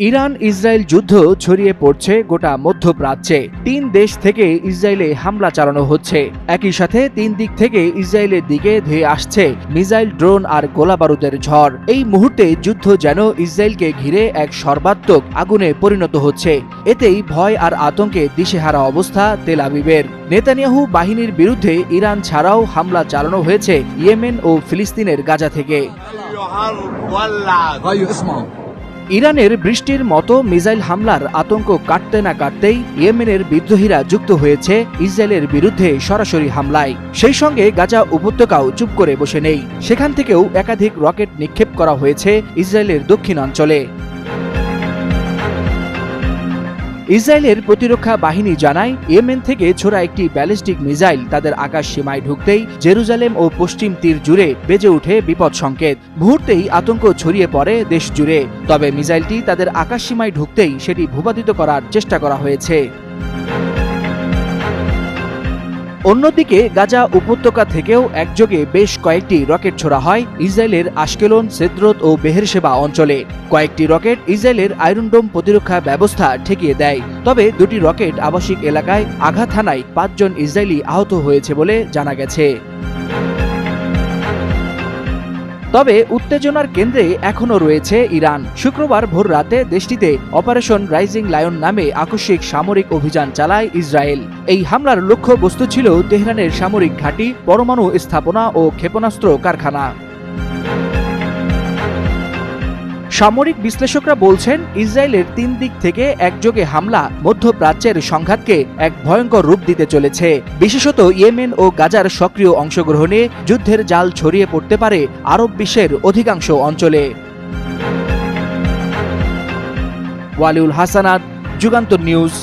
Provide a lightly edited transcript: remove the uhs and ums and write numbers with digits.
Iran Israel যুদ্ধ ছড়িয়ে পড়ছে গোটা মধ্যপ্রাচ্যে। ৩ দেশ থেকে ইসরায়েলে হামলা চালানো হচ্ছে। একই সাথে ৩ দিক থেকে ইসরায়েলের দিকে ধেয়ে আসছে মিসাইল, ড্রোন আর গোলাবারুদের ঝড়। এই মুহূর্তে যুদ্ধ যেন ইসরায়েলকে ঘিরে এক সর্বাত্মক আগুনে পরিণত হচ্ছে। এতেই ভয় আর আতঙ্কে দিশেহারা অবস্থা তেল আবিবের। নেতানিয়াহু বাহিনীর বিরুদ্ধে ইরান ছাড়াও হামলা চালানো হয়েছে ইয়েমেন ও ফিলিস্তিনের গাজা থেকে। ইরানের বৃষ্টির মতো মিসাইল হামলার আতঙ্ক কাটতে না কাটতেই ইয়েমেনের বিদ্রোহীরা যুক্ত হয়েছে ইসরায়েলের বিরুদ্ধে সরাসরি হামলায়। সেই সঙ্গে গাজা উপত্যকাও চুপ করে বসে নেই। সেখান থেকেও একাধিক রকেট নিক্ষেপ করা হয়েছে ইসরায়েলের দক্ষিণাঞ্চলে। ইসরায়েলের প্রতিরক্ষা বাহিনী জানায়, ইয়েমেন থেকে ছোড়া একটি ব্যালিস্টিক মিসাইল তাদের আকাশ সীমায় ঢুকতেই জেরুজালেম ও পশ্চিম তীর জুড়ে বেজে ওঠে বিপদ সংকেত। মুহূর্তেই আতঙ্ক ছড়িয়ে পড়ে দেশ জুড়ে। তবে মিসাইলটি তাদের আকাশ সীমায় ঢুকতেই সেটি ভূপাতিত করার চেষ্টা করা হয়েছে। অন্যদিকে গাজা উপত্যকা থেকেও একযোগে বেশ কয়েকটি রকেট ছোড়া হয় ইসরায়েলের আশকেলন, সেদ্রত ও বেহেরশেবা অঞ্চলে। কয়েকটি রকেট ইসরায়েলের আয়রন ডোম প্রতিরক্ষা ব্যবস্থা ঠেকিয়ে দেয়। তবে দুটি রকেট আবাসিক এলাকায় আঘাত হানায় ৫ জন ইসরায়েলি আহত হয়েছে বলে জানা গেছে। তবে উত্তেজনার কেন্দ্রে এখনও রয়েছে ইরান। শুক্রবার ভোর রাতে দেশটিতে অপারেশন রাইজিং লায়ন নামে আকস্মিক সামরিক অভিযান চালায় ইসরায়েল। এই হামলার লক্ষ্যবস্তু ছিল তেহরানের সামরিক ঘাঁটি, পরমাণু স্থাপনা ও ক্ষেপণাস্ত্র কারখানা। সামরিক বিশ্লেষকরা বলছেন, ইসরায়েলের ৩ দিক থেকে একযোগে হামলা মধ্যপ্রাচ্যের সংঘাতকে এক ভয়ঙ্কর রূপ দিতে চলেছে। বিশেষত ইয়েমেন ও গাজার সক্রিয় অংশগ্রহণে যুদ্ধের জাল ছড়িয়ে পড়তে পারে আরব বিশ্বের অধিকাংশ অঞ্চলে। ওয়ালিউল হাসানাত, যুগান্তর নিউজ।